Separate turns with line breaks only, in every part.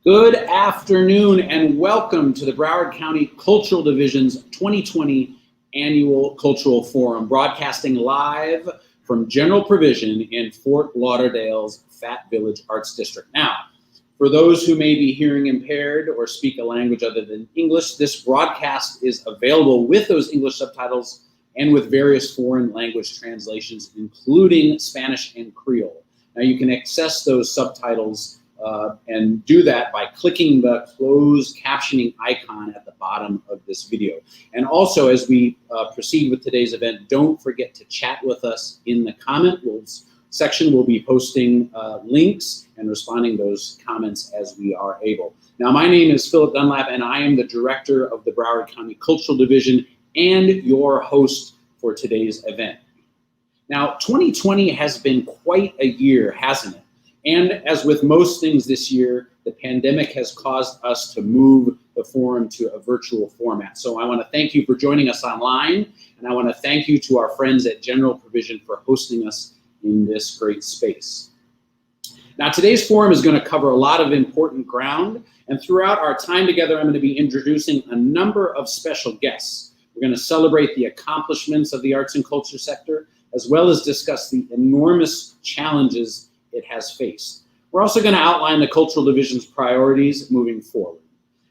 Good afternoon and welcome to the Broward County Cultural Division's 2020 Annual Cultural Forum, broadcasting live from General Provision in Fort Lauderdale's Fat Village Arts District. Now, for those who may be hearing impaired or speak a language other than English, this broadcast is available with those English subtitles and with various foreign language translations, including Spanish and Creole. Now, you can access those subtitles and do that by clicking the closed captioning icon at the bottom of this video. And also, as we proceed with today's event, don't forget to chat with us in the comment section. We'll be posting links and responding to those comments as we are able. Now, my name is Phillip Dunlap, and I am the director of the Broward County Cultural Division and your host for today's event. Now, 2020 has been quite a year, hasn't it? And as with most things this year, the pandemic has caused us to move the forum to a virtual format. So I want to thank you for joining us online, and I want to thank you to our friends at General Provision for hosting us in this great space. Now, today's forum is going to cover a lot of important ground, and throughout our time together, I'm going to be introducing a number of special guests. We're going to celebrate the accomplishments of the arts and culture sector, as well as discuss the enormous challenges it has faced. We're also going to outline the Cultural Division's priorities moving forward.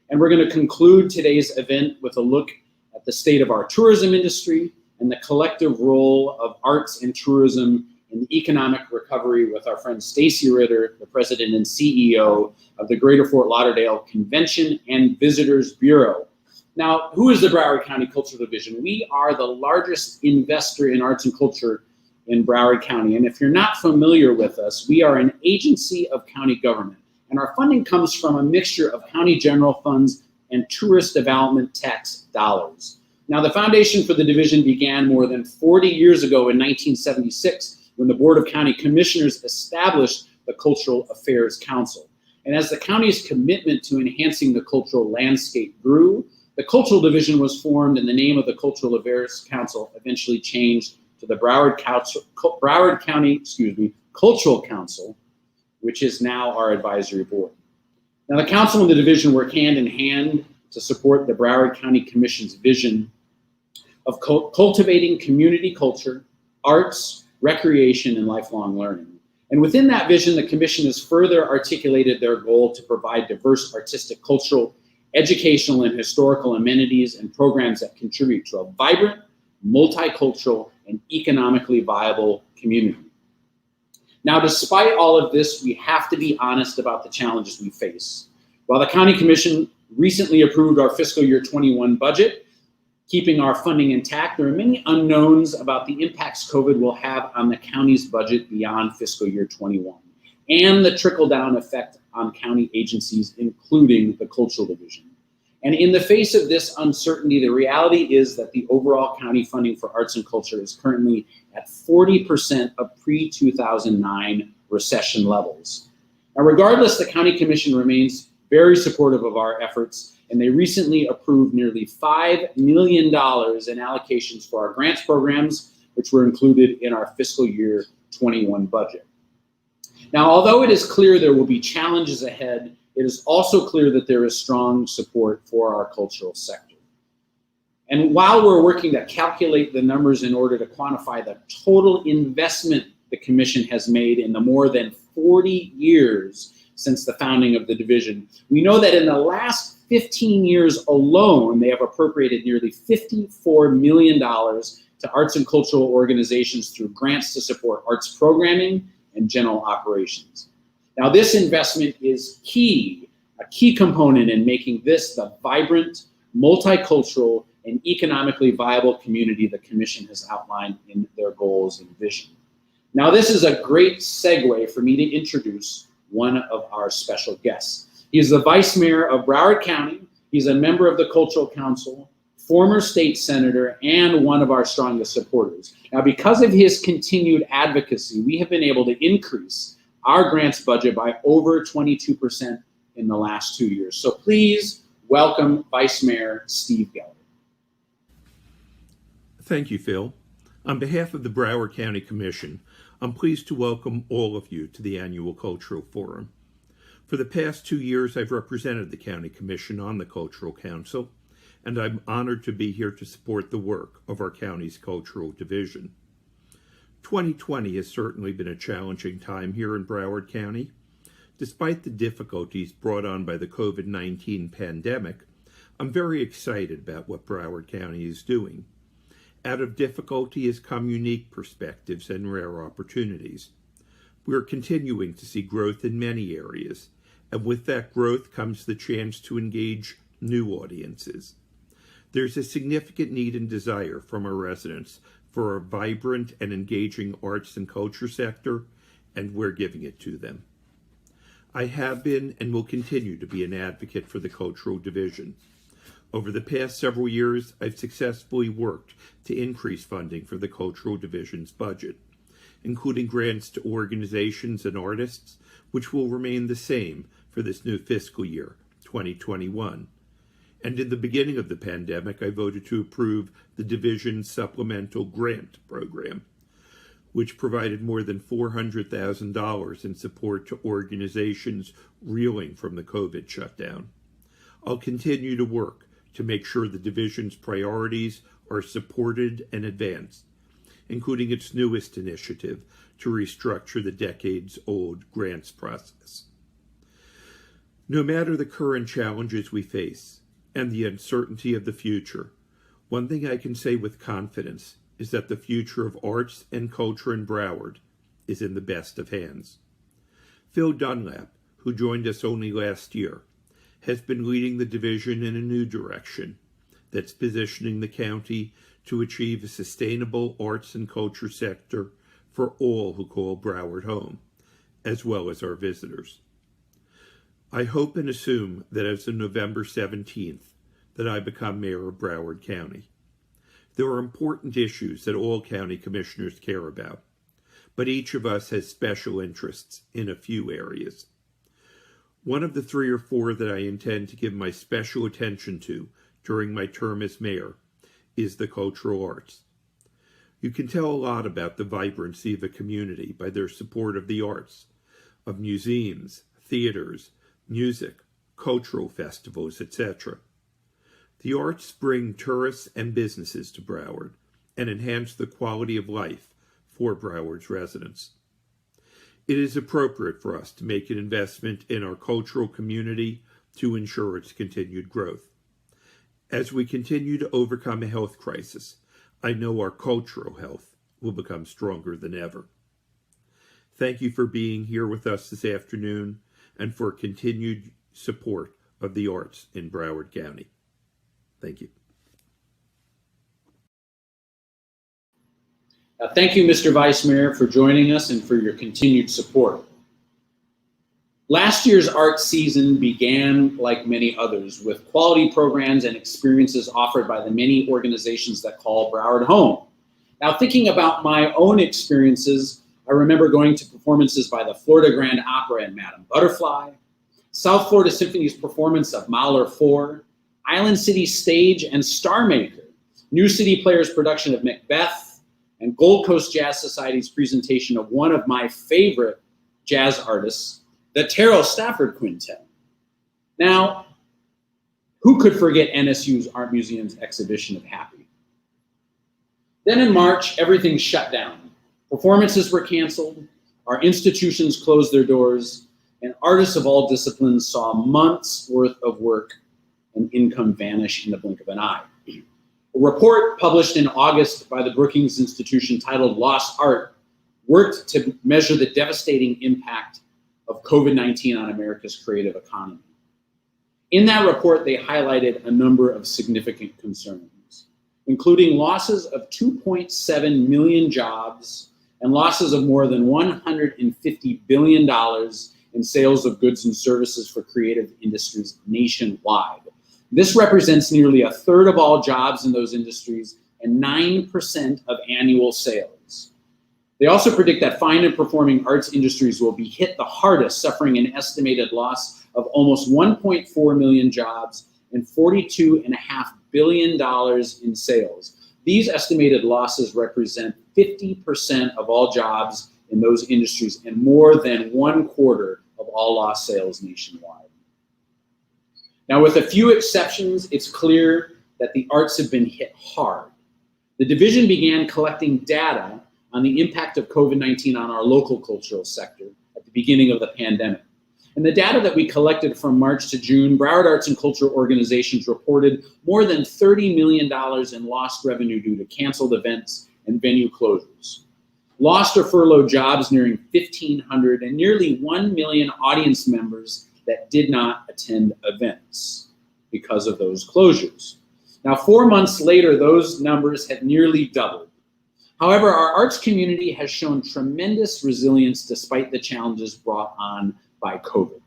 And we're going to conclude today's event with a look at the state of our tourism industry and the collective role of arts and tourism in the economic recovery with our friend Stacy Ritter, the president and CEO of the Greater Fort Lauderdale Convention and Visitors Bureau. Now, who is the Broward County Cultural Division? We are the largest investor in arts and culture in Broward County. And if you're not familiar with us, we are an agency of county government. And our funding comes from a mixture of county general funds and tourist development tax dollars. Now, the foundation for the division began more than 40 years ago in 1976, when the Board of County Commissioners established the Cultural Affairs Council. And as the county's commitment to enhancing the cultural landscape grew, the Cultural Division was formed, and the name of the Cultural Affairs Council eventually changed to the Broward County Cultural Council, which is now our advisory board. Now, the council and the division work hand in hand to support the Broward County Commission's vision of cultivating community culture, arts, recreation, and lifelong learning. And within that vision, the commission has further articulated their goal to provide diverse artistic, cultural, educational, and historical amenities and programs that contribute to a vibrant, multicultural, and economically viable community. Now, despite all of this, we have to be honest about the challenges we face. While the County Commission recently approved our fiscal year 21 budget, keeping our funding intact, there are many unknowns about the impacts COVID will have on the county's budget beyond fiscal year 21, and the trickle-down effect on county agencies, including the Cultural Division. And in the face of this uncertainty, the reality is that the overall county funding for arts and culture is currently at 40% of pre-2009 recession levels. Now, regardless, the County Commission remains very supportive of our efforts, and they recently approved nearly $5 million in allocations for our grants programs, which were included in our fiscal year 21 budget. Now, although it is clear there will be challenges ahead, it is also clear that there is strong support for our cultural sector. And while we're working to calculate the numbers in order to quantify the total investment the Commission has made in the more than 40 years since the founding of the division, we know that in the last 15 years alone, they have appropriated nearly $54 million to arts and cultural organizations through grants to support arts programming and general operations. Now, this investment is a key component in making this the vibrant, multicultural, and economically viable community the Commission has outlined in their goals and vision. Now, this is a great segue for me to introduce one of our special guests. He is the Vice Mayor of Broward County. He's a member of the Cultural Council, former state senator, and one of our strongest supporters. Now, because of his continued advocacy, we have been able to increase our grants budget by over 22% in the last 2 years. So please welcome Vice Mayor Steve Geller.
Thank you, Phil. On behalf of the Broward County Commission, I'm pleased to welcome all of you to the annual Cultural Forum. For the past 2 years, I've represented the County Commission on the Cultural Council, and I'm honored to be here to support the work of our county's Cultural Division. 2020 has certainly been a challenging time here in Broward County. Despite the difficulties brought on by the COVID-19 pandemic, I'm very excited about what Broward County is doing. Out of difficulty has come unique perspectives and rare opportunities. We are continuing to see growth in many areas, and with that growth comes the chance to engage new audiences. There's a significant need and desire from our residents for a vibrant and engaging arts and culture sector, and we're giving it to them. I have been and will continue to be an advocate for the Cultural Division. Over the past several years, I've successfully worked to increase funding for the Cultural Division's budget, including grants to organizations and artists, which will remain the same for this new fiscal year, 2021. And in the beginning of the pandemic, I voted to approve the Division's Supplemental Grant Program, which provided more than $400,000 in support to organizations reeling from the COVID shutdown. I'll continue to work to make sure the Division's priorities are supported and advanced, including its newest initiative to restructure the decades-old grants process. No matter the current challenges we face and the uncertainty of the future, one thing I can say with confidence is that the future of arts and culture in Broward is in the best of hands. Phil Dunlap, who joined us only last year, has been leading the division in a new direction that's positioning the county to achieve a sustainable arts and culture sector for all who call Broward home, as well as our visitors. I hope and assume that as of November 17th, that I become mayor of Broward County. There are important issues that all county commissioners care about, but each of us has special interests in a few areas. One of the 3 or 4 that I intend to give my special attention to during my term as mayor is the cultural arts. You can tell a lot about the vibrancy of a community by their support of the arts, of museums, theaters, music, cultural festivals, etc. The arts bring tourists and businesses to Broward and enhance the quality of life for Broward's residents. It is appropriate for us to make an investment in our cultural community to ensure its continued growth. As we continue to overcome a health crisis, I know our cultural health will become stronger than ever. Thank you for being here with us this afternoon and for continued support of the arts in Broward County. Thank you.
Thank you, Mr. Vice Mayor, for joining us and for your continued support. Last year's art season began like many others with quality programs and experiences offered by the many organizations that call Broward home. Now, thinking about my own experiences, I remember going to performances by the Florida Grand Opera and Madame Butterfly, South Florida Symphony's performance of Mahler 4, Island City Stage and Star Maker, New City Players' production of Macbeth, and Gold Coast Jazz Society's presentation of one of my favorite jazz artists, the Terrell Stafford Quintet. Now, who could forget NSU's Art Museum's exhibition of Happy? Then in March, everything shut down. Performances were canceled, our institutions closed their doors, and artists of all disciplines saw months' worth of work and income vanish in the blink of an eye. A report published in August by the Brookings Institution titled Lost Art worked to measure the devastating impact of COVID-19 on America's creative economy. In that report, they highlighted a number of significant concerns, including losses of 2.7 million jobs and losses of more than $150 billion in sales of goods and services for creative industries nationwide. This represents nearly 1/3 of all jobs in those industries and 9% of annual sales. They also predict that fine and performing arts industries will be hit the hardest, suffering an estimated loss of almost 1.4 million jobs and $42.5 billion in sales. These estimated losses represent 50% of all jobs in those industries and more than 1/4 of all lost sales nationwide. Now, with a few exceptions, it's clear that the arts have been hit hard. The division began collecting data on the impact of COVID-19 on our local cultural sector at the beginning of the pandemic. And the data that we collected from March to June, Broward Arts and Cultural Organizations reported more than $30 million in lost revenue due to canceled events and venue closures. Lost or furloughed jobs nearing 1,500 and nearly 1 million audience members that did not attend events because of those closures. Now, 4 months later, those numbers had nearly doubled. However, our arts community has shown tremendous resilience despite the challenges brought on by COVID.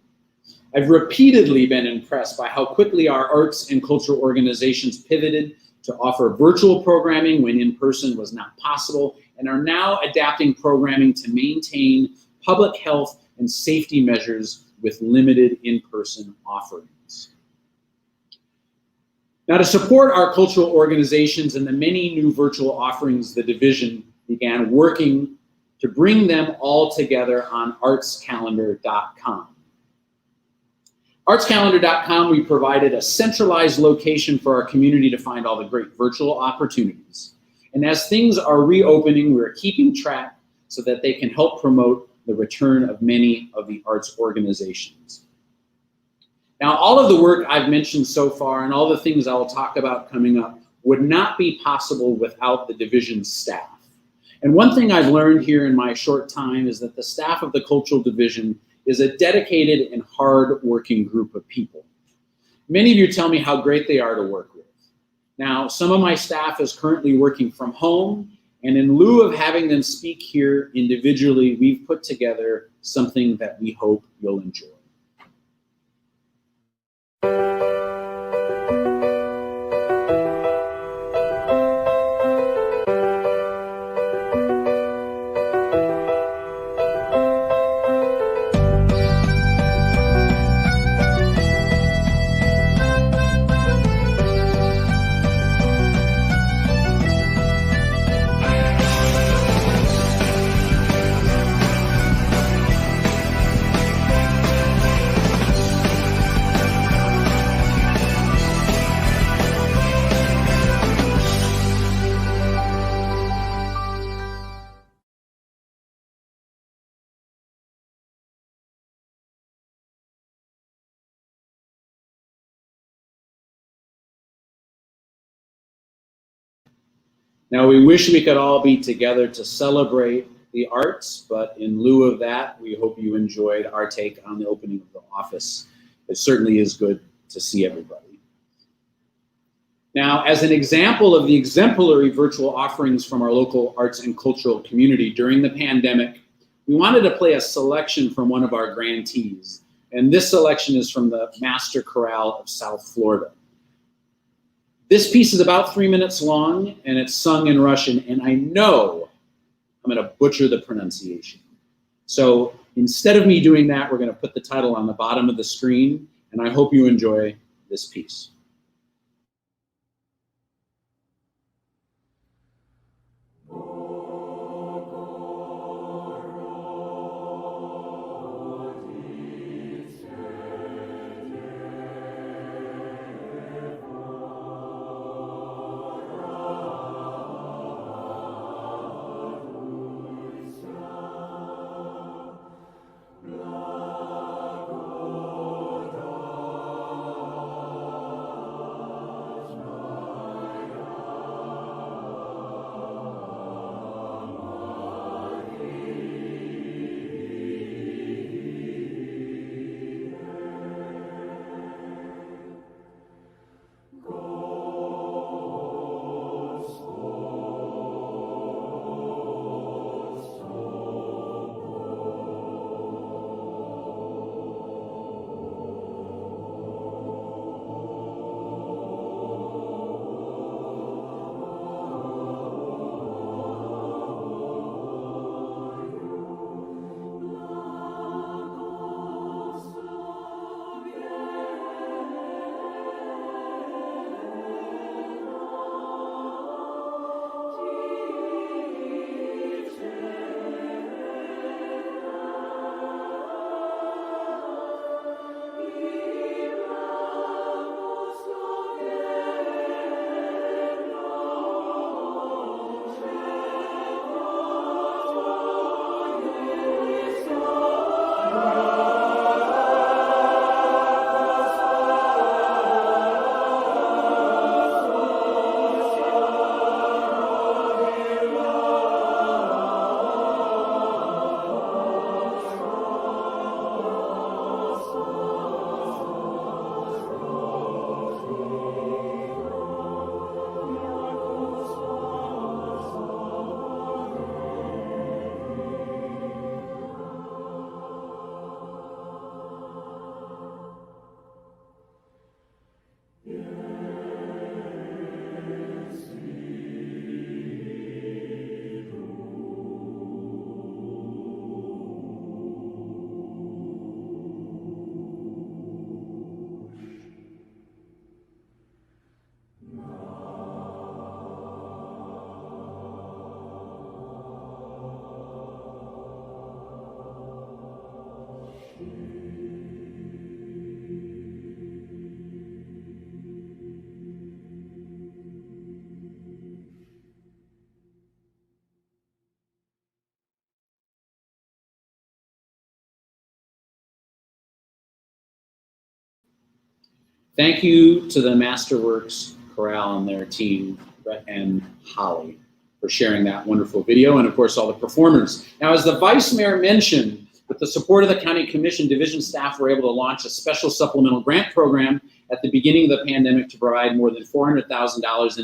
I've repeatedly been impressed by how quickly our arts and cultural organizations pivoted to offer virtual programming when in-person was not possible, and are now adapting programming to maintain public health and safety measures with limited in-person offerings. Now, to support our cultural organizations and the many new virtual offerings, the division began working to bring them all together on artscalendar.com. Artscalendar.com, we provided a centralized location for our community to find all the great virtual opportunities. And as things are reopening, we're keeping track so that they can help promote the return of many of the arts organizations. Now, all of the work I've mentioned so far and all the things I'll talk about coming up would not be possible without the division's staff. And one thing I've learned here in my short time is that the staff of the Cultural Division is a dedicated and hard-working group of people. Many of you tell me how great they are to work with. Now, some of my staff is currently working from home, and in lieu of having them speak here individually, we've put together something that we hope you'll enjoy. Now, we wish we could all be together to celebrate the arts, but in lieu of that, we hope you enjoyed our take on the opening of the office. It certainly is good to see everybody. Now, as an example of the exemplary virtual offerings from our local arts and cultural community during the pandemic, we wanted to play a selection from one of our grantees. And this selection is from the Master Chorale of South Florida. This piece is about 3 minutes long, and it's sung in Russian, and I know I'm going to butcher the pronunciation. So instead of me doing that, we're going to put the title on the bottom of the screen, and I hope you enjoy this piece. Thank you to the Masterworks Chorale and their team, Brett and Holly, for sharing that wonderful video, and of course all the performers. Now, as the Vice Mayor mentioned, with the support of the County Commission, division staff were able to launch a special supplemental grant program at the beginning of the pandemic to provide more than $400,000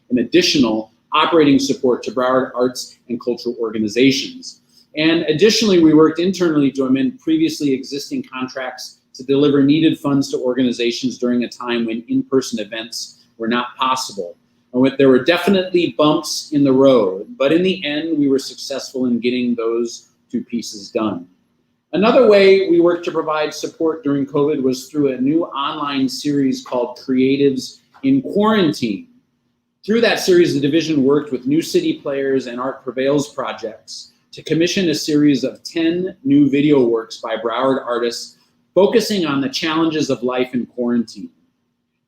in additional operating support to Broward arts and cultural organizations. And additionally, we worked internally to amend previously existing contracts to deliver needed funds to organizations during a time when in-person events were not possible. And there were definitely bumps in the road, but in the end, we were successful in getting those two pieces done. Another way we worked to provide support during COVID was through a new online series called Creatives in Quarantine. Through that series, the division worked with New City Players and Art Prevails projects to commission a series of 10 new video works by Broward artists focusing on the challenges of life in quarantine.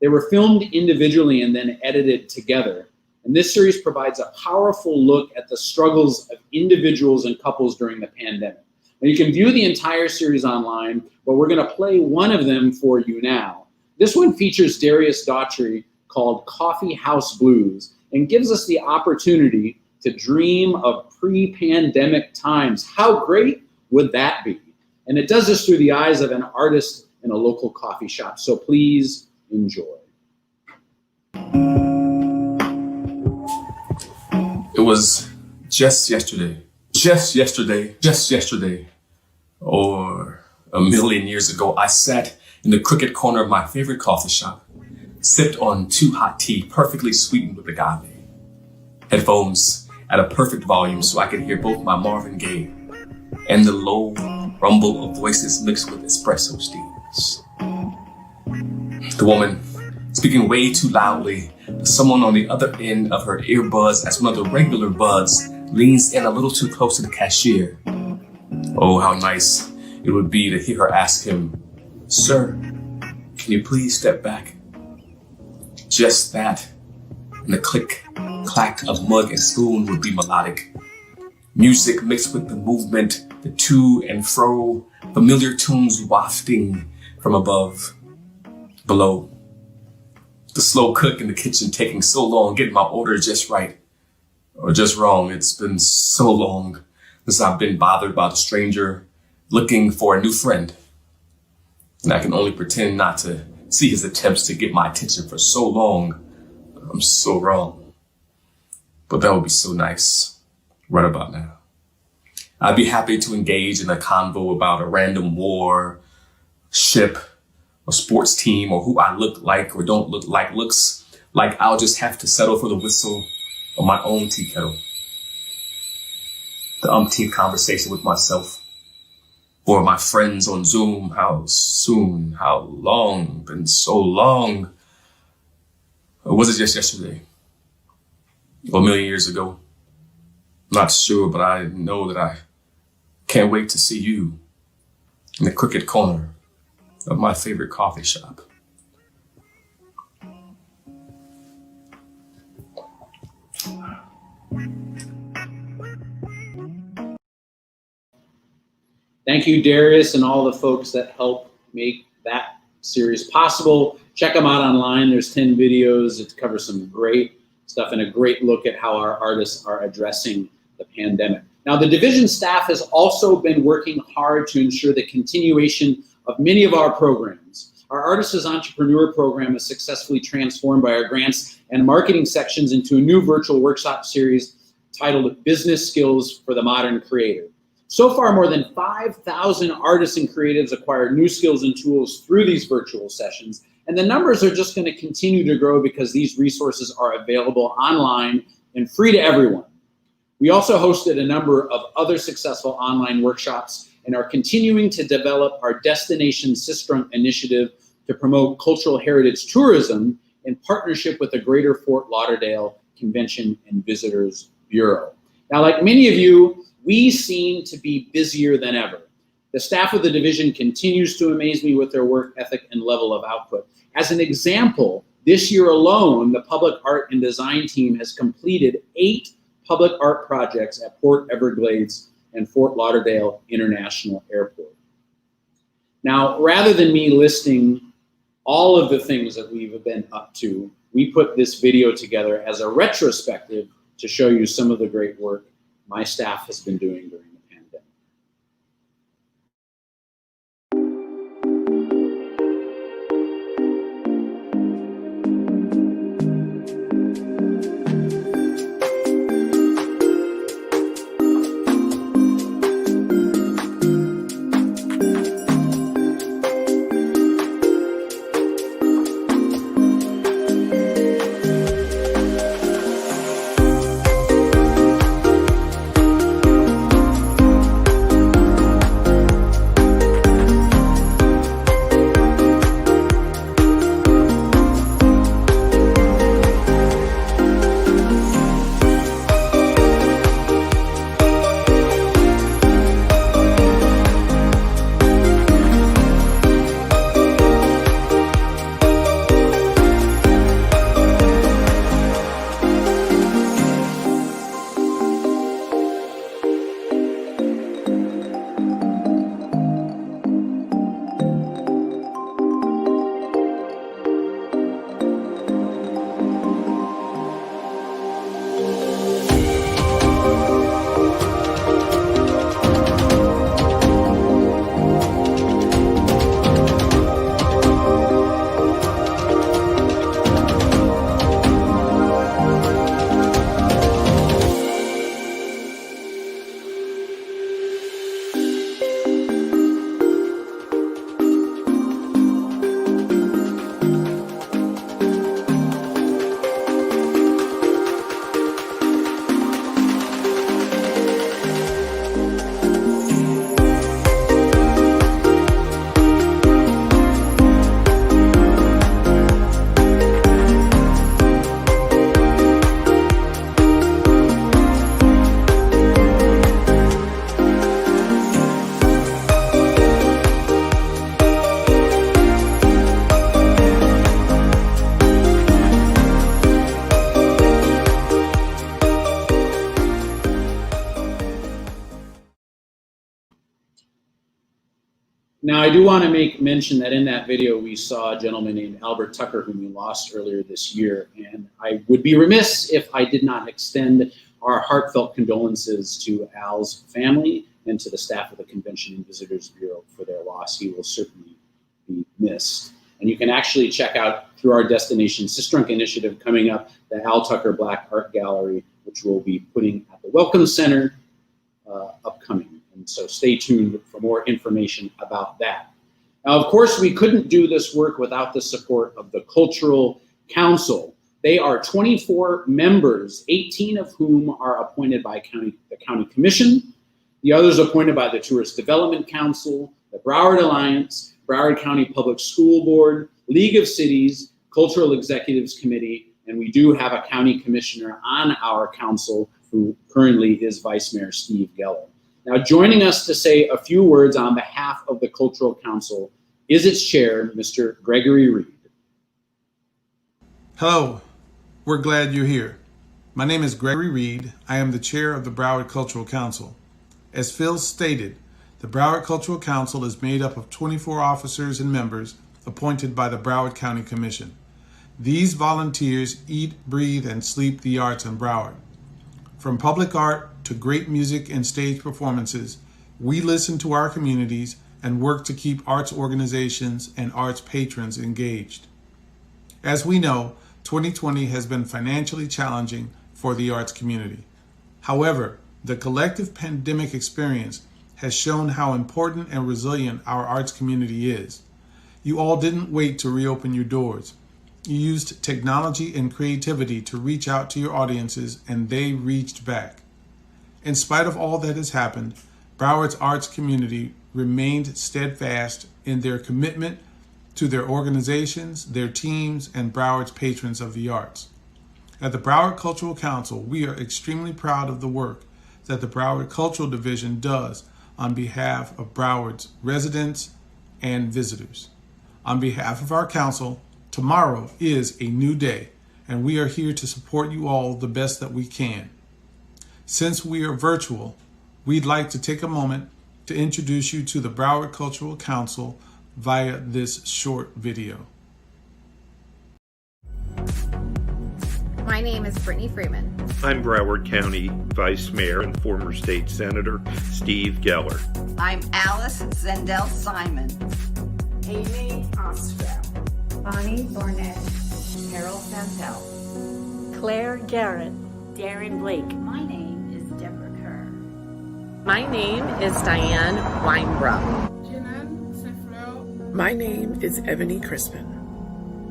They were filmed individually and then edited together. And this series provides a powerful look at the struggles of individuals and couples during the pandemic. Now, you can view the entire series online, but we're going to play one of them for you now. This one features Darius Daughtry, called Coffee House Blues, and gives us the opportunity to dream of pre-pandemic times. How great would that be? And it does this through the eyes of an artist in a local coffee shop. So please enjoy.
It was just yesterday, or a million years ago, I sat in the crooked corner of my favorite coffee shop, sipped on 2 hot tea, perfectly sweetened with agave, headphones at a perfect volume so I could hear both my Marvin Gaye and the low rumble of voices mixed with espresso steams. The woman speaking way too loudly, someone on the other end of her earbuds as one of the regular buds leans in a little too close to the cashier. Oh, how nice it would be to hear her ask him, "Sir, can you please step back?" Just that, and the click, clack of mug and spoon would be melodic. Music mixed with the movement, the to and fro, familiar tunes wafting from above, below. The slow cook in the kitchen taking so long getting my order just right, or just wrong. It's been so long since I've been bothered by the stranger looking for a new friend. And I can only pretend not to see his attempts to get my attention for so long. I'm so wrong. But that would be so nice right about now. I'd be happy to engage in a convo about a random war, ship, or sports team, or who I look like or don't look like. Looks like I'll just have to settle for the whistle of my own tea kettle. The umpteenth conversation with myself, or my friends on Zoom. How soon, how long, been so long. Or was it just yesterday? Or a million years ago? Not sure, but I know that I can't wait to see you in the crooked corner of my favorite coffee shop.
Thank you, Darius, and all the folks that helped make that series possible. Check them out online. There's 10 videos. It covers some great stuff and a great look at how our artists are addressing the pandemic. Now, the division staff has also been working hard to ensure the continuation of many of our programs. Our Artists as Entrepreneur program is successfully transformed by our grants and marketing sections into a new virtual workshop series titled Business Skills for the Modern Creator. So far, more than 5,000 artists and creatives acquired new skills and tools through these virtual sessions, and the numbers are just going to continue to grow because these resources are available online and free to everyone. We also hosted a number of other successful online workshops and are continuing to develop our Destination Sistrunk initiative to promote cultural heritage tourism in partnership with the Greater Fort Lauderdale Convention and Visitors Bureau. Now, like many of you, we seem to be busier than ever. The staff of the division continues to amaze me with their work ethic and level of output. As an example, this year alone, the public art and design team has completed 8 public art projects at Port Everglades and Fort Lauderdale International Airport. Now, rather than me listing all of the things that we've been up to. We put this video together as a retrospective to show you some of the great work my staff has been doing during the pandemic. Now, I do want to make mention that in that video, we saw a gentleman named Albert Tucker, whom we lost earlier this year. And I would be remiss if I did not extend our heartfelt condolences to Al's family and to the staff of the Convention and Visitors Bureau for their loss. He will certainly be missed. And you can actually check out through our Destination Sistrunk initiative coming up, the Al Tucker Black Art Gallery, which we'll be putting at the Welcome Center upcoming. And so stay tuned for more information about that. Now, of course, we couldn't do this work without the support of the Cultural Council. They are 24 members, 18 of whom are appointed by the County Commission, the others appointed by the Tourist Development Council, the Broward Alliance, Broward County Public School Board, League of Cities, Cultural Executives Committee, and we do have a county commissioner on our council who currently is Vice Mayor Steve Geller. Now, joining us to say a few words on behalf of the Cultural Council is its chair, Mr. Gregory Reed.
Hello, we're glad you're here. My name is Gregory Reed. I am the chair of the Broward Cultural Council. As Phil stated, the Broward Cultural Council is made up of 24 officers and members appointed by the Broward County Commission. These volunteers eat, breathe, and sleep the arts in Broward. From public art to great music and stage performances, we listen to our communities and work to keep arts organizations and arts patrons engaged. As we know, 2020 has been financially challenging for the arts community. However, the collective pandemic experience has shown how important and resilient our arts community is. You all didn't wait to reopen your doors. You used technology and creativity to reach out to your audiences, and they reached back. In spite of all that has happened, Broward's arts community remained steadfast in their commitment to their organizations, their teams, and Broward's patrons of the arts. At the Broward Cultural Council, we are extremely proud of the work that the Broward Cultural Division does on behalf of Broward's residents and visitors. On behalf of our council, tomorrow is a new day, and we are here to support you all the best that we can. Since we are virtual, we'd like to take a moment to introduce you to the Broward Cultural Council via this short video.
My name is Brittany Freeman.
I'm Broward County Vice Mayor and former State Senator Steve Geller.
I'm Alice Zendel Simon.
Amy Ostrell.
Bonnie Barnett.
Carol Santel.
Claire Garrett.
Darren Blake.
My name is Deborah Kerr.
My name is Diane Weinbrock.
Jeanette Seflo.
My name is Ebony Crispin.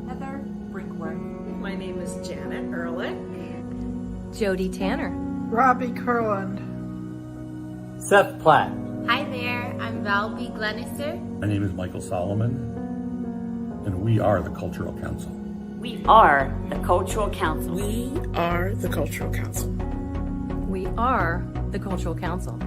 Heather Brinkworth.
My name is Janet Ehrlich.
Jody Tanner.
Robbie Kurland.
Seth Platt.
Hi there, I'm Val B. Glenister.
My name is Michael Solomon, and we are the Cultural Council.
We are the Cultural Council.
We are the Cultural Council.
We are the Cultural Council.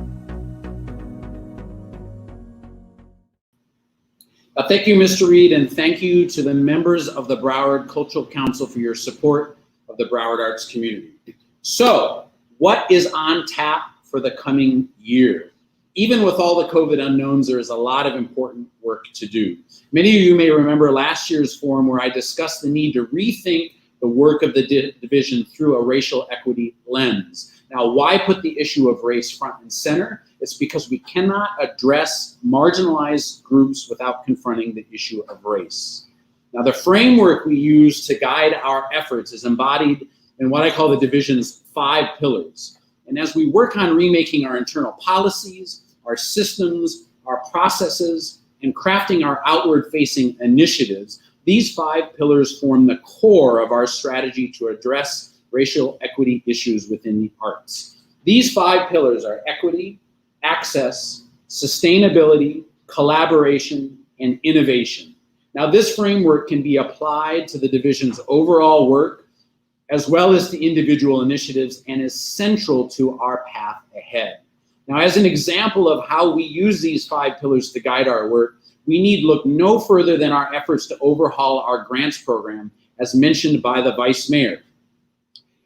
Thank you, Mr. Reed, and thank you to the members of the Broward Cultural Council for your support of the Broward arts community. So, what is on tap for the coming year? Even with all the COVID unknowns, there is a lot of important work to do. Many of you may remember last year's forum where I discussed the need to rethink the work of the division through a racial equity lens. Now, why put the issue of race front and center? It's because we cannot address marginalized groups without confronting the issue of race. Now, the framework we use to guide our efforts is embodied in what I call the division's 5 pillars. And as we work on remaking our internal policies, our systems, our processes, and crafting our outward-facing initiatives, these 5 pillars form the core of our strategy to address racial equity issues within the arts. These 5 pillars are equity, access, sustainability, collaboration, and innovation. Now, this framework can be applied to the division's overall work as well as to individual initiatives and is central to our path ahead. Now, as an example of how we use these 5 pillars to guide our work, we need look no further than our efforts to overhaul our grants program, as mentioned by the Vice Mayor.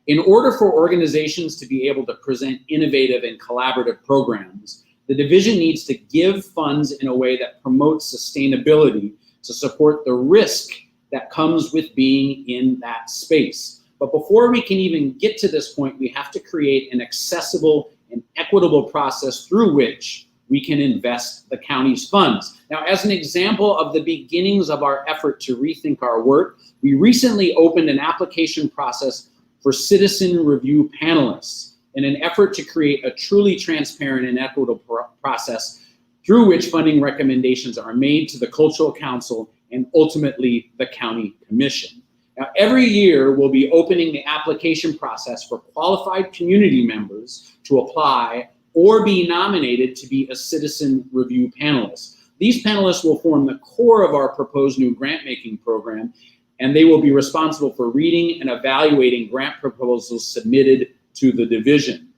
In order for organizations to be able to present innovative and collaborative programs, the division needs to give funds in a way that promotes sustainability to support the risk that comes with being in that space. But before we can even get to this point, we have to create an accessible and equitable process through which we can invest the county's funds. Now, as an example of the beginnings of our effort to rethink our work, we recently opened an application process for citizen review panelists in an effort to create a truly transparent and equitable process through which funding recommendations are made to the Cultural Council and ultimately the County Commission. Now, every year we'll be opening the application process for qualified community members to apply or be nominated to be a citizen review panelist. These panelists will form the core of our proposed new grant-making program, and they will be responsible for reading and evaluating grant proposals submitted to the division.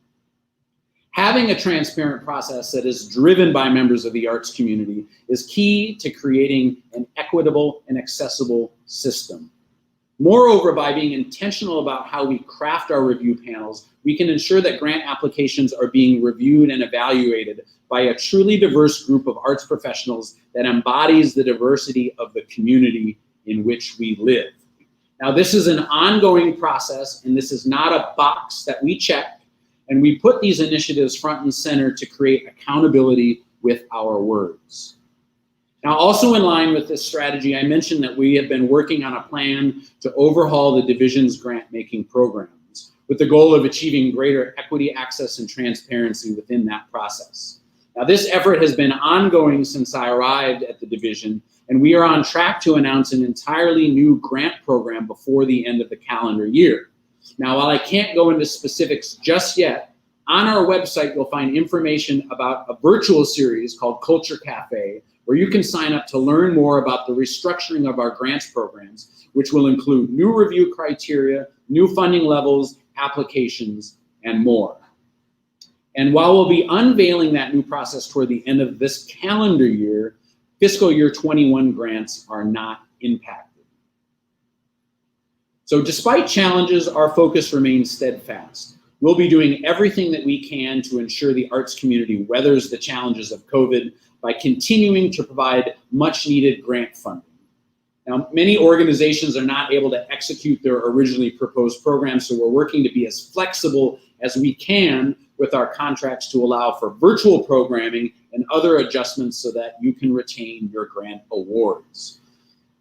Having a transparent process that is driven by members of the arts community is key to creating an equitable and accessible system. Moreover, by being intentional about how we craft our review panels, we can ensure that grant applications are being reviewed and evaluated by a truly diverse group of arts professionals that embodies the diversity of the community in which we live. Now, this is an ongoing process, and this is not a box that we check, and we put these initiatives front and center to create accountability with our words. Now, also in line with this strategy, I mentioned that we have been working on a plan to overhaul the division's grant-making programs with the goal of achieving greater equity, access, and transparency within that process. Now, this effort has been ongoing since I arrived at the division, and we are on track to announce an entirely new grant program before the end of the calendar year. Now, while I can't go into specifics just yet, on our website you'll find information about a virtual series called Culture Cafe, where you can sign up to learn more about the restructuring of our grants programs, which will include new review criteria, new funding levels, applications, and more. And while we'll be unveiling that new process toward the end of this calendar year, fiscal year 21 grants are not impacted. So despite challenges, our focus remains steadfast. We'll be doing everything that we can to ensure the arts community weathers the challenges of COVID by continuing to provide much needed grant funding. Now, many organizations are not able to execute their originally proposed programs, so we're working to be as flexible as we can with our contracts to allow for virtual programming and other adjustments so that you can retain your grant awards.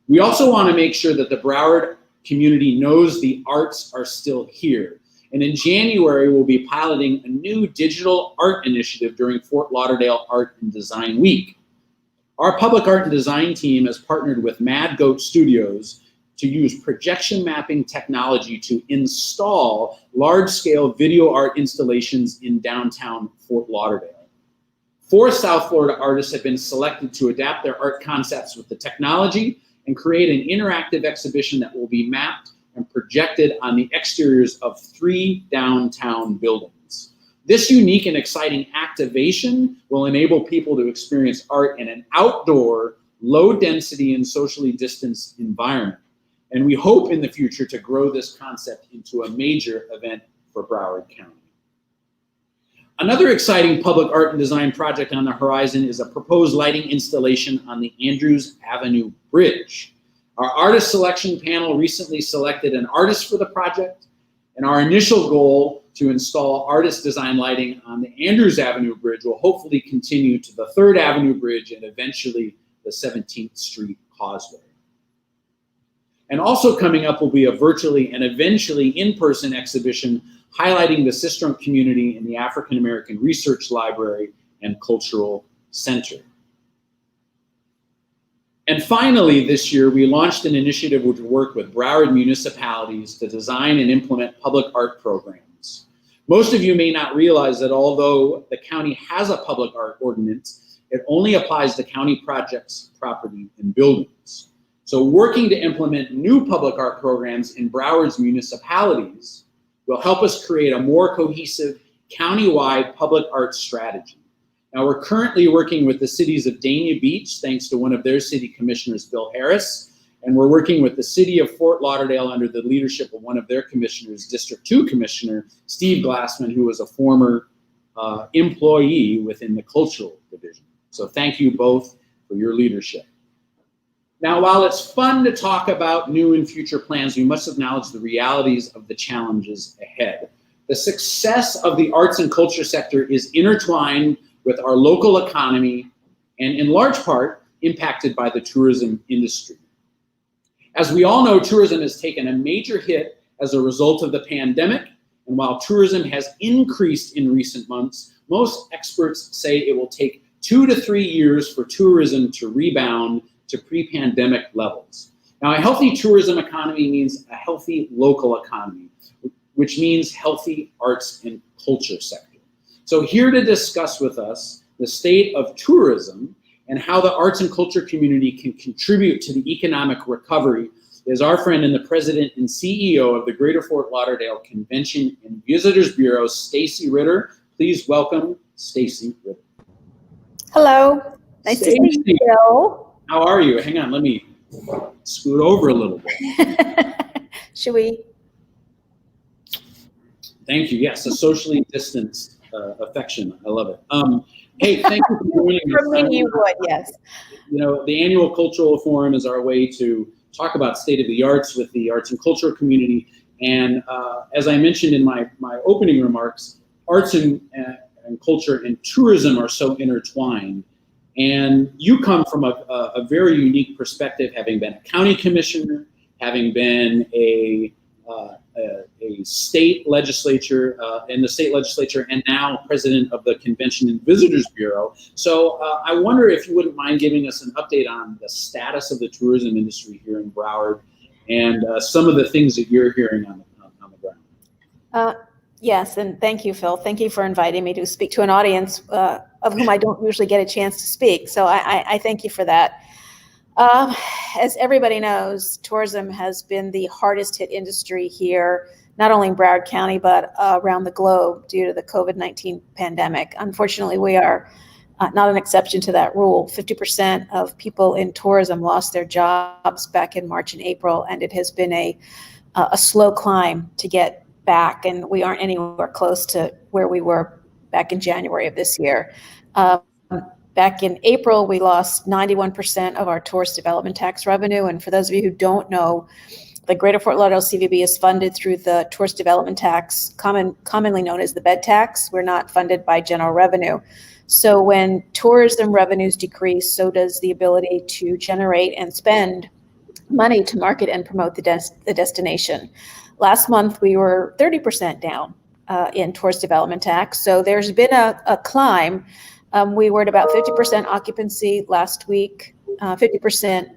We also want to make sure that the Broward community knows the arts are still here. And in January, we'll be piloting a new digital art initiative during Fort Lauderdale Art and Design Week. Our public art and design team has partnered with Mad Goat Studios to use projection mapping technology to install large-scale video art installations in downtown Fort Lauderdale. 4 South Florida artists have been selected to adapt their art concepts with the technology and create an interactive exhibition that will be mapped and projected on the exteriors of 3 downtown buildings. This unique and exciting activation will enable people to experience art in an outdoor, low-density, and socially distanced environment. And we hope in the future to grow this concept into a major event for Broward County. Another exciting public art and design project on the horizon is a proposed lighting installation on the Andrews Avenue Bridge. Our artist selection panel recently selected an artist for the project, and our initial goal to install artist design lighting on the Andrews Avenue Bridge will hopefully continue to the 3rd Avenue Bridge and eventually the 17th Street Causeway. And also coming up will be a virtually and eventually in-person exhibition highlighting the Sistrunk community in the African American Research Library and Cultural Center. And finally, this year, we launched an initiative which will work with Broward municipalities to design and implement public art programs. Most of you may not realize that although the county has a public art ordinance, it only applies to county projects, property, and buildings. So working to implement new public art programs in Broward's municipalities will help us create a more cohesive county-wide public art strategy. Now, we're currently working with the cities of Dania Beach, thanks to one of their city commissioners, Bill Harris, and we're working with the city of Fort Lauderdale under the leadership of one of their commissioners, District 2 Commissioner Steve Glassman, who was a former employee within the Cultural Division. So thank you both for your leadership. Now, while it's fun to talk about new and future plans, we must acknowledge the realities of the challenges ahead. The success of the arts and culture sector is intertwined with our local economy and in large part impacted by the tourism industry. As we all know, tourism has taken a major hit as a result of the pandemic, and while tourism has increased in recent months, most experts say it will take 2 to 3 years for tourism to rebound to pre-pandemic levels. Now, a healthy tourism economy means a healthy local economy, which means healthy arts and culture sector. So here to discuss with us the state of tourism and how the arts and culture community can contribute to the economic recovery is our friend and the president and CEO of the Greater Fort Lauderdale Convention and Visitors Bureau, Stacy Ritter. Please welcome Stacy Ritter.
Hello, nice to see you, Bill.
How are you? Hang on, let me scoot over a little bit.
Should we?
Thank you. Yes, a socially distanced affection. I love it. Hey, thank you for joining us.
For me, you would, yes.
You know, the annual cultural forum is our way to talk about state of the arts with the arts and culture community. And as I mentioned in my opening remarks, arts and culture and tourism are so intertwined. And you come from a very unique perspective, having been a county commissioner, having been a state legislature in the state legislature, and now president of the Convention and Visitors Bureau. So I wonder if you wouldn't mind giving us an update on the status of the tourism industry here in Broward and some of the things that you're hearing on the ground.
Yes, and thank you, Phil. Thank you for inviting me to speak to an audience of whom I don't usually get a chance to speak. So I thank you for that. As everybody knows, tourism has been the hardest hit industry here, not only in Broward County, but around the globe due to the COVID-19 pandemic. Unfortunately, we are not an exception to that rule. 50% of people in tourism lost their jobs back in March and April, and it has been a slow climb to get back, and we aren't anywhere close to where we were back in January of this year. Back in April, we lost 91% of our tourist development tax revenue. And for those of you who don't know, the Greater Fort Lauderdale CVB is funded through the tourist development tax, commonly known as the bed tax. We're not funded by general revenue. So when tourism revenues decrease, so does the ability to generate and spend money to market and promote the destination. Last month, we were 30% down in tourist development tax. So there's been a climb. We were at about 50% occupancy last week, 50%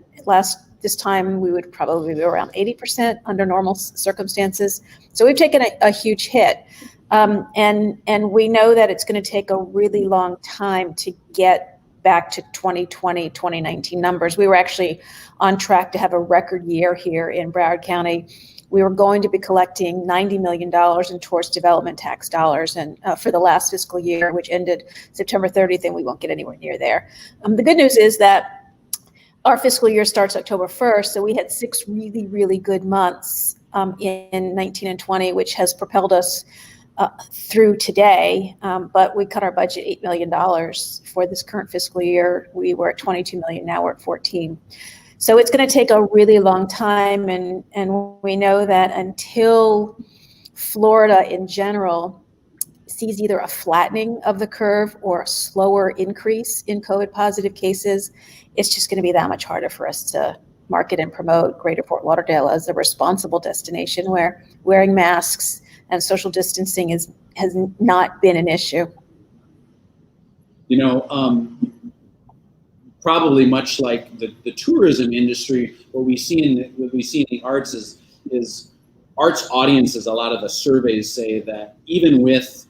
this time we would probably be around 80% under normal circumstances. So we've taken a huge hit. And we know that it's going to take a really long time to get back to 2020, 2019 numbers. We were actually on track to have a record year here in Broward County. We were going to be collecting $90 million in tourist development tax dollars and for the last fiscal year, which ended September 30th, and we won't get anywhere near there. The good news is that our fiscal year starts October 1st, so we had 6 really, really good months in 19 and 20, which has propelled us through today, but we cut our budget $8 million for this current fiscal year. We were at 22 million, now we're at 14. So it's going to take a really long time, and we know that until Florida in general sees either a flattening of the curve or a slower increase in COVID positive cases, it's just going to be that much harder for us to market and promote Greater Fort Lauderdale as a responsible destination where wearing masks and social distancing has not been an issue.
You know, probably much like the tourism industry, what we see in the arts is arts audiences. A lot of the surveys say that even with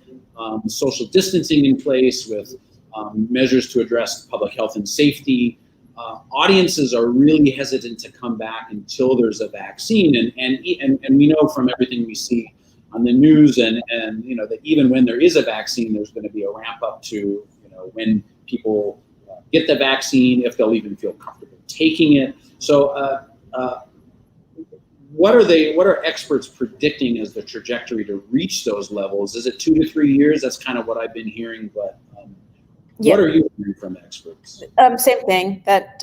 social distancing in place, with measures to address public health and safety, audiences are really hesitant to come back until there's a vaccine. And we know from everything we see on the news and you know that even when there is a vaccine, there's going to be a ramp up to, you know, when people get the vaccine, if they'll even feel comfortable taking it. So what are experts predicting as the trajectory to reach those levels? Is it 2 to 3 years? That's kind of what I've been hearing, but what are you hearing from experts?
Same thing, that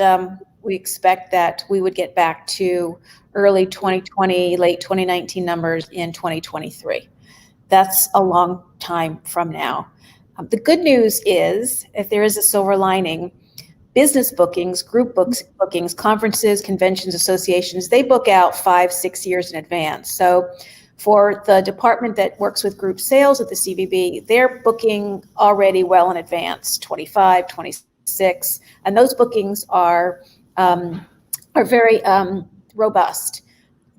we expect that we would get back to early 2020, late 2019 numbers in 2023. That's a long time from now. The good news is, if there is a silver lining, business bookings, group bookings, conferences, conventions, associations, they book out 5-6 years in advance. So for the department that works with group sales at the CVB, they're booking already well in advance, 25, 26, and those bookings are very robust.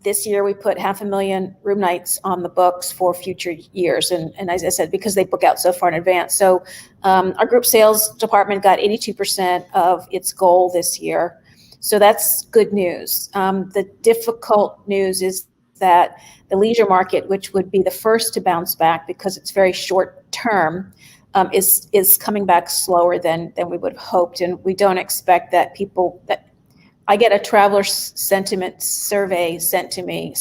This year we put 500,000 room nights on the books for future years, and as I said, because they book out so far in advance. So our group sales department got 82% of its goal this year, so that's good news. The difficult news is that the leisure market, which would be the first to bounce back because it's very short term, is coming back slower than we would have hoped, and we don't expect that I get a traveler sentiment study sent to me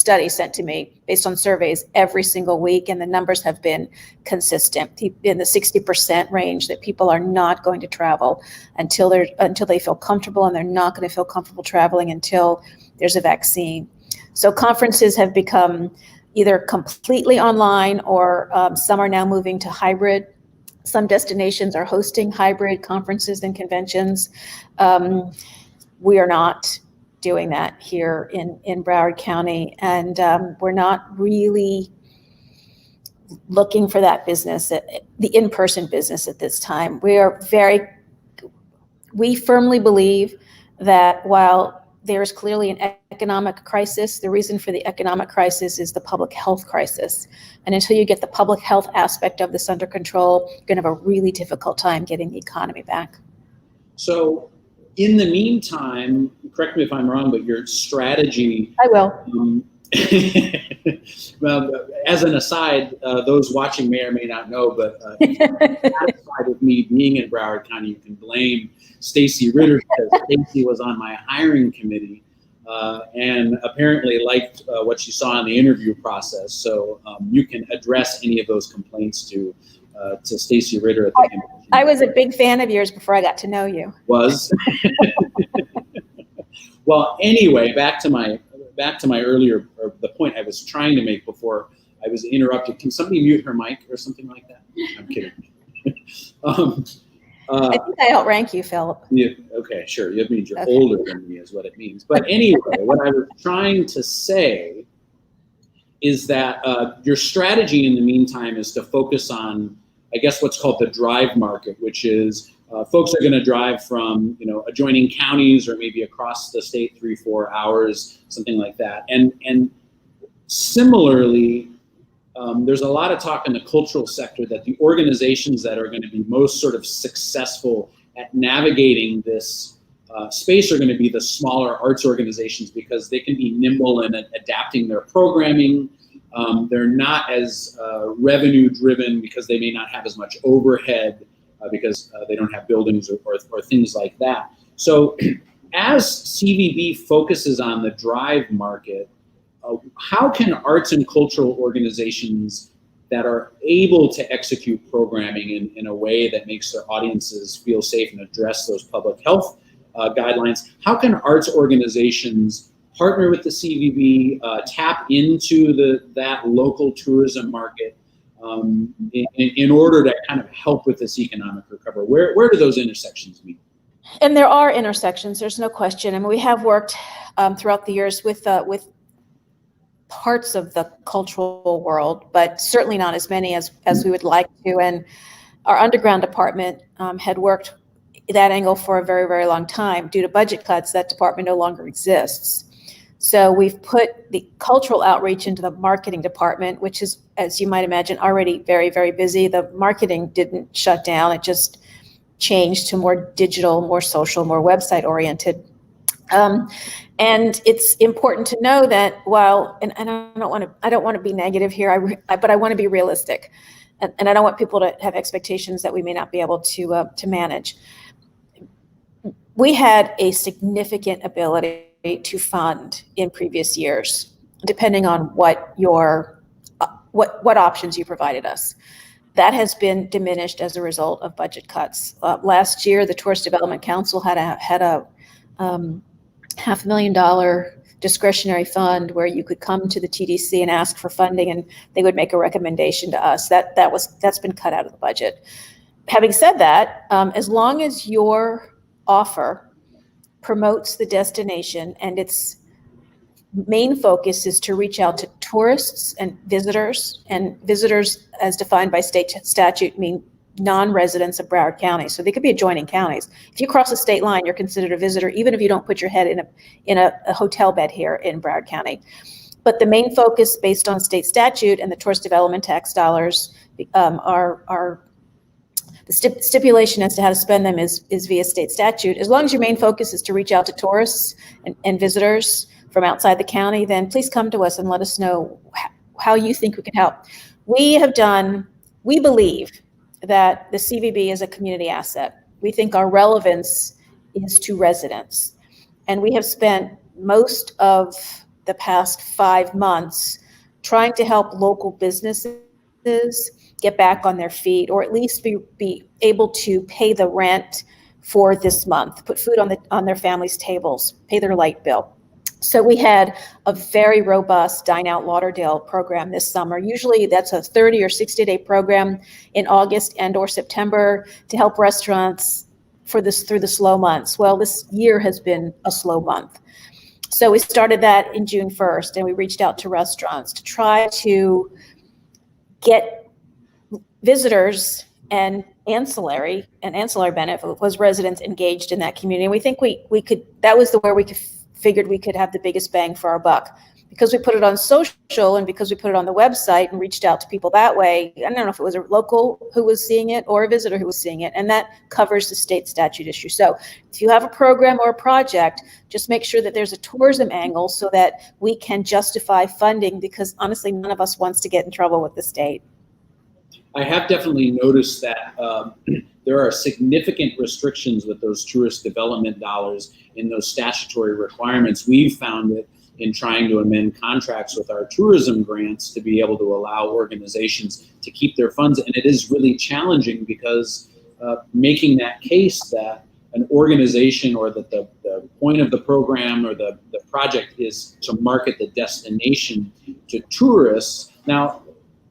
based on surveys every single week, and the numbers have been consistent in the 60% range that people are not going to travel until they feel comfortable, and they're not going to feel comfortable traveling until there's a vaccine. So conferences have become either completely online or some are now moving to hybrid. Some destinations are hosting hybrid conferences and conventions. We are not doing that here in Broward County, and we're not really looking for that business, the in-person business at this time. We firmly believe that while there is clearly an economic crisis, the reason for the economic crisis is the public health crisis. And until you get the public health aspect of this under control, you're going to have a really difficult time getting the economy back.
So in the meantime, correct me if I'm wrong, but your strategy—
I will.
Well, as an aside, those watching may or may not know, but if you're satisfied with me being in Broward County, you can blame Stacy Ritter, because Stacy was on my hiring committee and apparently liked what she saw in the interview process. So you can address any of those complaints to to Stacy Ritter at the convention.
I was a big fan of yours before I got to know you.
Was. Well, anyway, back to my earlier, or the point I was trying to make before I was interrupted. Can somebody mute her mic or something like that? I'm kidding.
I think I outrank you, Philip.
Yeah, okay, sure. It means you're older than me is what it means. But anyway, what I was trying to say is that your strategy in the meantime is to focus on, I guess, what's called the drive market, which is folks are going to drive from, adjoining counties or maybe across the state 3-4 hours, something like that. And similarly, there's a lot of talk in the cultural sector that the organizations that are going to be most sort of successful at navigating this space are going to be the smaller arts organizations, because they can be nimble in adapting their programming. They're not as revenue driven because they may not have as much overhead because they don't have buildings or things like that. So as CVB focuses on the drive market, how can arts and cultural organizations that are able to execute programming in a way that makes their audiences feel safe and address those public health guidelines, how can arts organizations partner with the CVB, tap into that local tourism market in order to kind of help with this economic recovery? Where do those intersections meet?
And there are intersections, there's no question. I mean, we have worked throughout the years with parts of the cultural world, but certainly not as many as we would like to. And our underground department had worked that angle for a very, very long time. Due to budget cuts, that department no longer exists. So we've put the cultural outreach into the marketing department, which is, as you might imagine, already very, very busy. The marketing didn't shut down. It just changed to more digital, more social, more website oriented. And it's important to know that while, and I don't want to be negative here, but I want to be realistic, and I don't want people to have expectations that we may not be able to manage. We had a significant ability to fund in previous years, depending on what options you provided us. That has been diminished as a result of budget cuts. Last year, the Tourist Development Council had a $500,000 discretionary fund where you could come to the TDC and ask for funding, and they would make a recommendation to us. That's been cut out of the budget. Having said that, as long as your offer promotes the destination and its main focus is to reach out to tourists and visitors as defined by state statute mean non-residents of Broward County. So they could be adjoining counties. If you cross a state line, you're considered a visitor, even if you don't put your head in a hotel bed here in Broward County. But the main focus based on state statute and the tourist development tax dollars are the stipulation as to how to spend them is via state statute. As long as your main focus is to reach out to tourists and visitors from outside the county, then please come to us and let us know how you think we can help. We believe that the CVB is a community asset. We think our relevance is to residents. And we have spent most of the past 5 months trying to help local businesses get back on their feet, or at least be able to pay the rent for this month, put food on their families' tables, pay their light bill. So we had a very robust Dine Out Lauderdale program this summer. Usually that's a 30 or 60-day program in August and or September to help restaurants through the slow months. Well, this year has been a slow month. So we started that in June 1st, and we reached out to restaurants to try to get visitors and ancillary benefit was residents engaged in that community. And we think we could, that was where we figured we could have the biggest bang for our buck, because we put it on social and because we put it on the website and reached out to people that way. I don't know if it was a local who was seeing it or a visitor who was seeing it, and that covers the state statute issue. So if you have a program or a project, just make sure that there's a tourism angle so that we can justify funding, because honestly, none of us wants to get in trouble with the state.
I have definitely noticed that there are significant restrictions with those tourist development dollars in those statutory requirements. We've found that in trying to amend contracts with our tourism grants to be able to allow organizations to keep their funds. And it is really challenging because making that case that an organization or that the point of the program or the project is to market the destination to tourists. Now,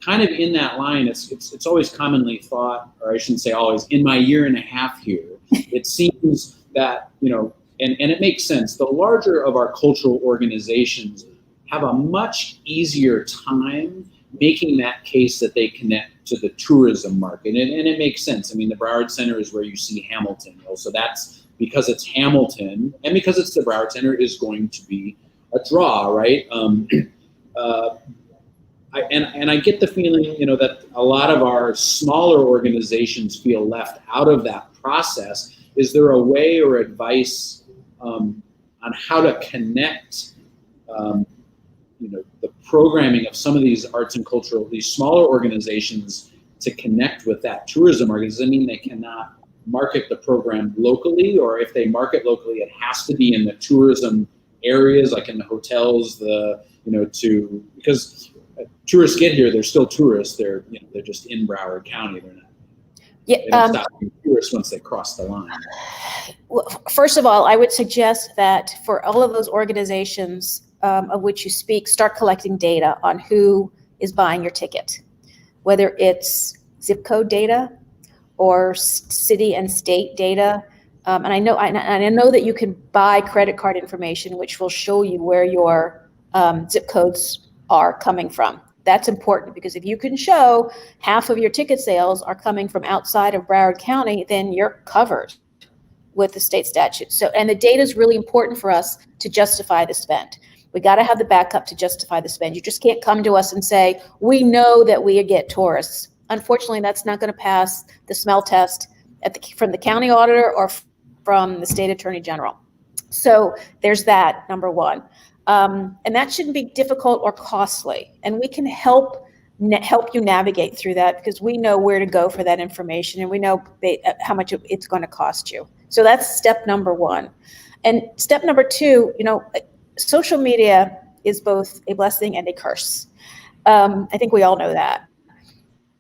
kind of in that line, it's always commonly thought, or I shouldn't say always, in my year and a half here, it seems that, and it makes sense, the larger of our cultural organizations have a much easier time making that case that they connect to the tourism market. And it makes sense. I mean, the Broward Center is where you see Hamilton. So that's because it's Hamilton and because it's the Broward Center is going to be a draw, right? I get the feeling, that a lot of our smaller organizations feel left out of that process. Is there a way or advice on how to connect, the programming of some of these arts and cultural, these smaller organizations to connect with that tourism market? Does it mean they cannot market the program locally, or if they market locally, it has to be in the tourism areas, like in the hotels, because tourists get here, they're still tourists. They're just in Broward County. They're not.
Yeah,
they don't stop being tourists once they cross the line.
Well, first of all, I would suggest that for all of those organizations of which you speak, start collecting data on who is buying your ticket, whether it's zip code data or city and state data. And I know that you can buy credit card information, which will show you where your zip codes are coming from. That's important because if you can show half of your ticket sales are coming from outside of Broward County, then you're covered with the state statute. So, and the data is really important for us to justify the spend. We got to have the backup to justify the spend. You just can't come to us and say, we know that we get tourists. Unfortunately, that's not going to pass the smell test from the county auditor or from the state attorney general. So there's that, number one. And that shouldn't be difficult or costly. And we can help you navigate through that because we know where to go for that information and we know how much it's going to cost you. So that's step number one. And step number two, social media is both a blessing and a curse. I think we all know that.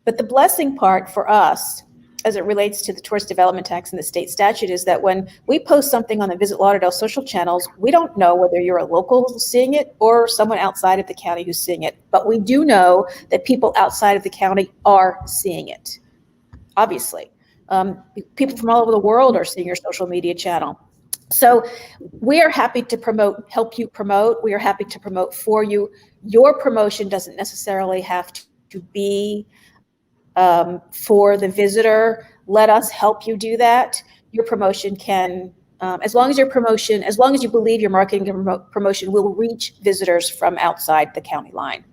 But the blessing part for us, as it relates to the tourist development tax and the state statute, is that when we post something on the Visit Lauderdale social channels, we don't know whether you're a local who's seeing it or someone outside of the county who's seeing it. But we do know that people outside of the county are seeing it, obviously. People from all over the world are seeing your social media channel. So we are happy to help you promote. We are happy to promote for you. Your promotion doesn't necessarily have to be for the visitor. Let us help you do that. Your promotion can, as long as you believe your marketing and promotion will reach visitors from outside the county line.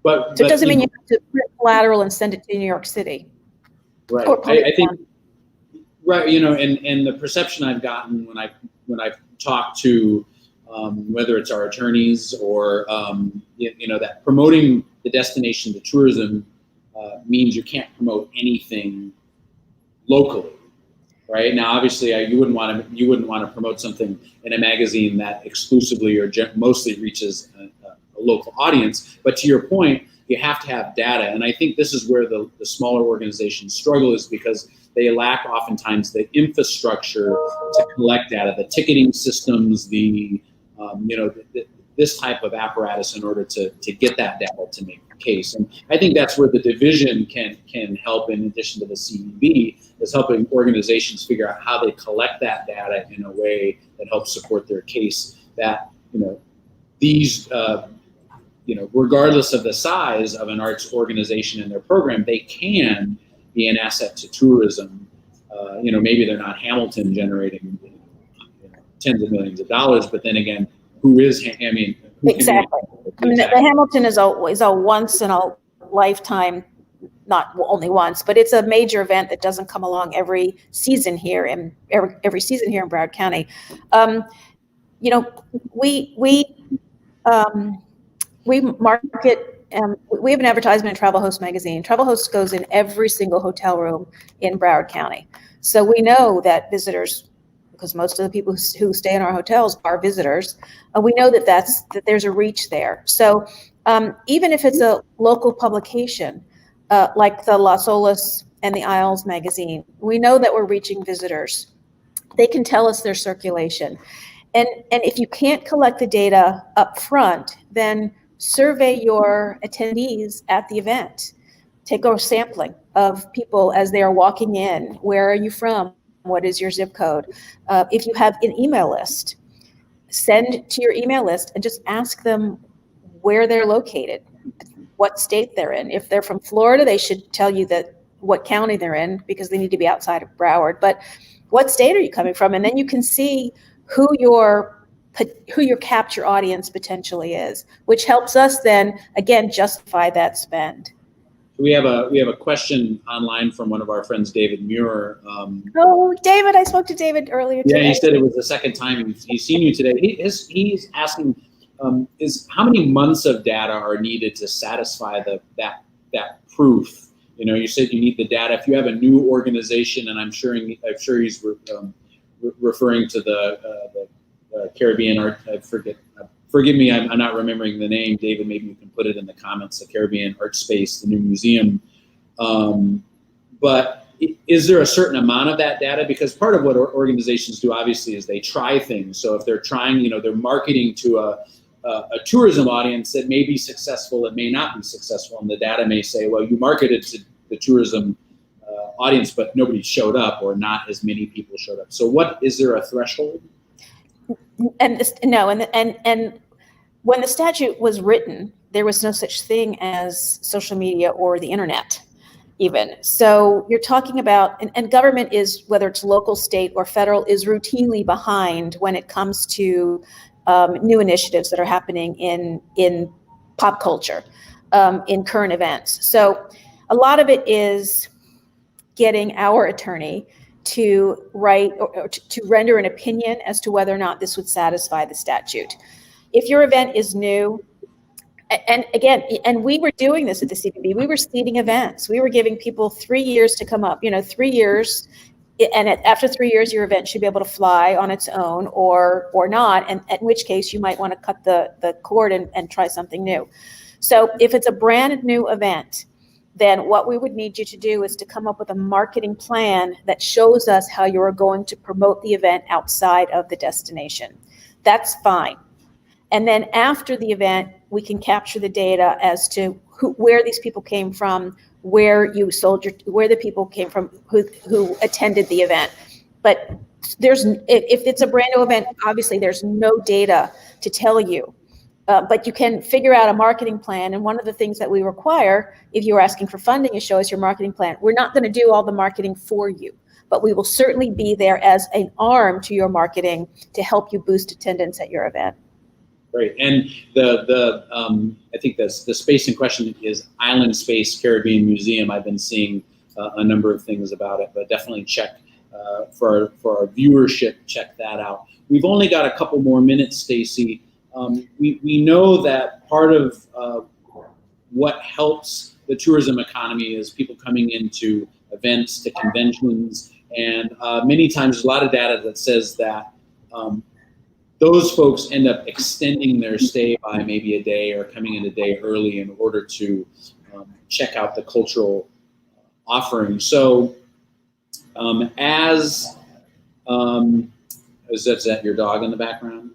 So it doesn't mean you have to print collateral and send it to New York City.
Right. I think, right. And the perception I've gotten when I've talked to, whether it's our attorneys or, that promoting the destination to tourism means you can't promote anything locally, right? Now, obviously, you wouldn't want to promote something in a magazine that exclusively or mostly reaches a local audience. But to your point, you have to have data, and I think this is where the smaller organizations struggle, is because they lack oftentimes the infrastructure to collect data, the ticketing systems, this type of apparatus in order to get that data to make the case. And I think that's where the division can help, in addition to the CEB, is helping organizations figure out how they collect that data in a way that helps support their case that, these, regardless of the size of an arts organization and their program, they can be an asset to tourism. Maybe they're not Hamilton generating tens of millions of dollars, but then again, who is,
exactly. The Hamilton is a once in a lifetime, not only once, but it's a major event that doesn't come along every season here in Broward County. We market. We have an advertisement in Travel Host magazine. Travel Host goes in every single hotel room in Broward County, so we know that visitors because most of the people who stay in our hotels are visitors. We know that there's a reach there. So even if it's a local publication, like the Las Olas and the Isles magazine, we know that we're reaching visitors. They can tell us their circulation. And if you can't collect the data up front, then survey your attendees at the event. Take a sampling of people as they are walking in. Where are you from? What is your zip code? If you have an email list, send to your email list and just ask them where they're located, what state they're in. If they're from Florida, they should tell you what county they're in, because they need to be outside of Broward. But what state are you coming from? And then you can see who your capture audience potentially is, which helps us then again justify that spend.
We have a question online from one of our friends, David Muir.
David, I spoke to David earlier today.
Yeah, he said it was the second time he's seen you today. He's asking, is how many months of data are needed to satisfy that proof? You know, you said you need the data. If you have a new organization, and I'm sure he's referring to the Caribbean art. Forgive me, I'm not remembering the name. David, maybe you can put it in the comments. The Caribbean Art Space, the new museum. But is there a certain amount of that data? Because part of what organizations do, obviously, is they try things. So if they're trying, they're marketing to a tourism audience that may be successful, it may not be successful, and the data may say, well, you marketed to the tourism audience, but nobody showed up, or not as many people showed up. So is there a threshold?
And when the statute was written, there was no such thing as social media or the internet even. So you're talking about, and government is, whether it's local, state, or federal, is routinely behind when it comes to new initiatives that are happening in pop culture, in current events. So a lot of it is getting our attorney to write or to render an opinion as to whether or not this would satisfy the statute. If your event is new, and we were doing this at the CPB, we were seeding events. We were giving people 3 years to come up, 3 years, and after 3 years, your event should be able to fly on its own or not, and in which case you might want to cut the cord and try something new. So if it's a brand new event, then what we would need you to do is to come up with a marketing plan that shows us how you are going to promote the event outside of the destination. That's fine. And then after the event, we can capture the data as to where these people came from, where the people came from who attended the event. But if it's a brand new event, obviously there's no data to tell you. But you can figure out a marketing plan. And one of the things that we require, if you're asking for funding, is show us your marketing plan. We're not going to do all the marketing for you, but we will certainly be there as an arm to your marketing to help you boost attendance at your event.
Great. And I think the space in question is Island Space Caribbean Museum. I've been seeing a number of things about it, but definitely check for our viewership, check that out. We've only got a couple more minutes, Stacy. We know that part of what helps the tourism economy is people coming into events, to conventions, and many times there's a lot of data that says that those folks end up extending their stay by maybe a day or coming in a day early in order to check out the cultural offering. So is that your dog in the background?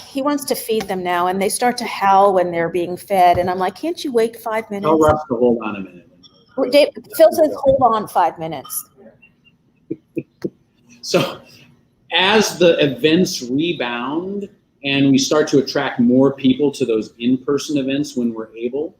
He wants to feed them now, and they start to howl when they're being fed. And I'm like, can't you wait 5 minutes?
I'll rush to hold on a minute.
Phil says, hold on 5 minutes.
So as the events rebound and we start to attract more people to those in-person events when we're able,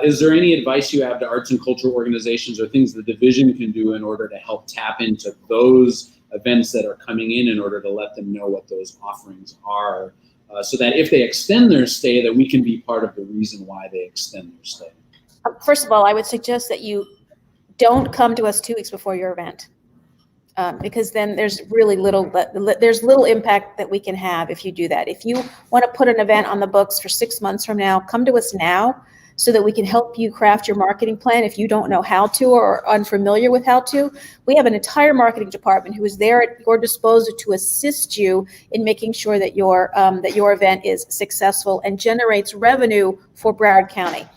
is there any advice you have to arts and cultural organizations or things the division can do in order to help tap into those events that are coming in order to let them know what those offerings are, so that if they extend their stay, that we can be part of the reason why they extend their stay?
First of all, I would suggest that you don't come to us 2 weeks before your event, because then there's really little impact that we can have if you do that. If you want to put an event on the books for 6 months from now, come to us now so that we can help you craft your marketing plan if you don't know how to or are unfamiliar with how to. We have an entire marketing department who is there at your disposal to assist you in making sure that your event is successful and generates revenue for Broward County.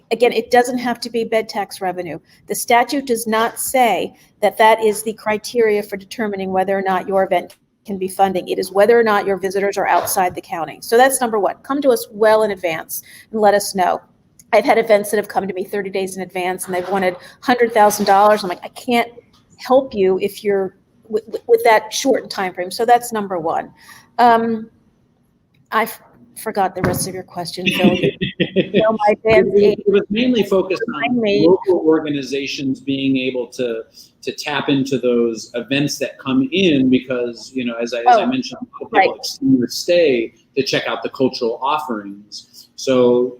Again, it doesn't have to be bed tax revenue. The statute does not say that that is the criteria for determining whether or not your event can be funding. It is whether or not your visitors are outside the county. So that's number one. Come to us well in advance and let us know. I've had events that have come to me 30 days in advance and they've wanted $100,000. I'm like, I can't help you if you're with that short time frame. So that's number one. I forgot the rest of your question, Phil.
It was mainly focused on local organizations being able to tap into those events that come in because, you know, as I mentioned, people extend their stay to check out the cultural offerings. So,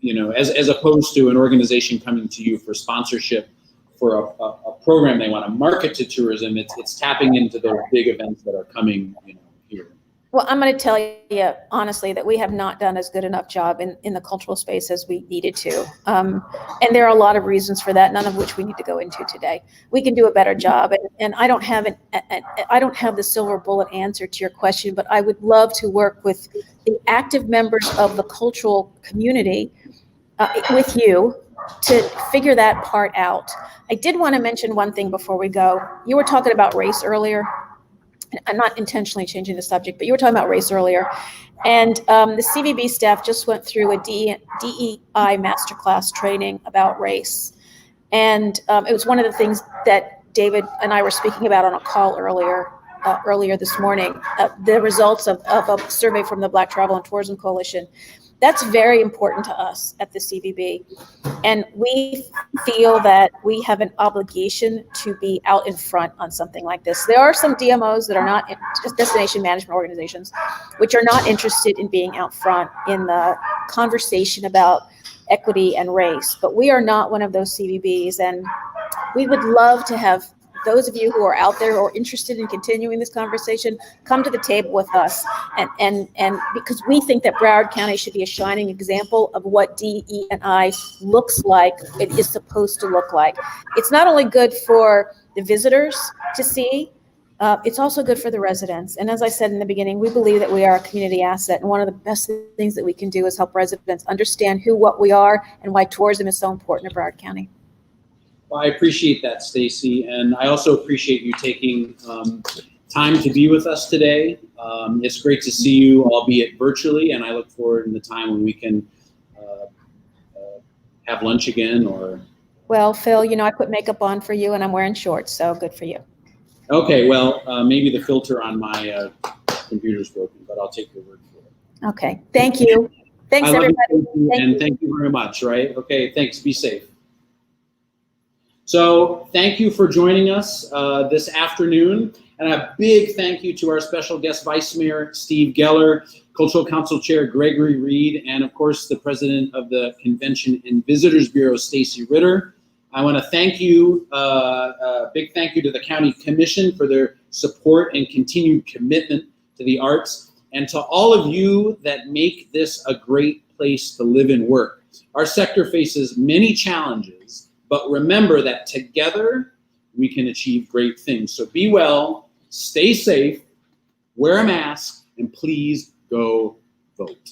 you know, as opposed to an organization coming to you for sponsorship for a program they want to market to tourism, it's tapping into those big events that are coming, you know, here.
Well, I'm going to tell you honestly that we have not done as good enough job in the cultural space as we needed to. And there are a lot of reasons for that, none of which we need to go into today. We can do a better job. And I don't have I don't have the silver bullet answer to your question, but I would love to work with the active members of the cultural community with you to figure that part out. I did want to mention one thing before we go. You were talking about race earlier. I'm not intentionally changing the subject, but you were talking about race earlier. And the CVB staff just went through a DEI masterclass training about race. And it was one of the things that David and I were speaking about on a call earlier this morning, the results of a survey from the Black Travel and Tourism Coalition. That's very important to us at the CVB. And we feel that we have an obligation to be out in front on something like this. There are some DMOs that are not, just destination management organizations, which are not interested in being out front in the conversation about equity and race. But we are not one of those CVBs. And we would love to have those of you who are out there or interested in continuing this conversation, come to the table with us. And because we think that Broward County should be a shining example of what DE&I looks like, it is supposed to look like. It's not only good for the visitors to see, it's also good for the residents. And as I said in the beginning, we believe that we are a community asset. And one of the best things that we can do is help residents understand what we are, and why tourism is so important to Broward County.
Well, I appreciate that, Stacy, and I also appreciate you taking time to be with us today. It's great to see you, albeit virtually, and I look forward to the time when we can have lunch again. Or
well, Phil, you know I put makeup on for you, and I'm wearing shorts, so good for you.
Okay, well, maybe the filter on my computer's broken, but I'll take your word for it.
Okay, thank you. Thanks, everybody.
Thank you very much. Right? Okay, thanks. Be safe. So thank you for joining us this afternoon. And a big thank you to our special guest, Vice Mayor Steve Geller, Cultural Council Chair Gregory Reed, and of course, the President of the Convention and Visitors Bureau, Stacy Ritter. I want to thank you, a big thank you to the County Commission for their support and continued commitment to the arts, and to all of you that make this a great place to live and work. Our sector faces many challenges, but remember that together we can achieve great things. So be well, stay safe, wear a mask, and please go vote.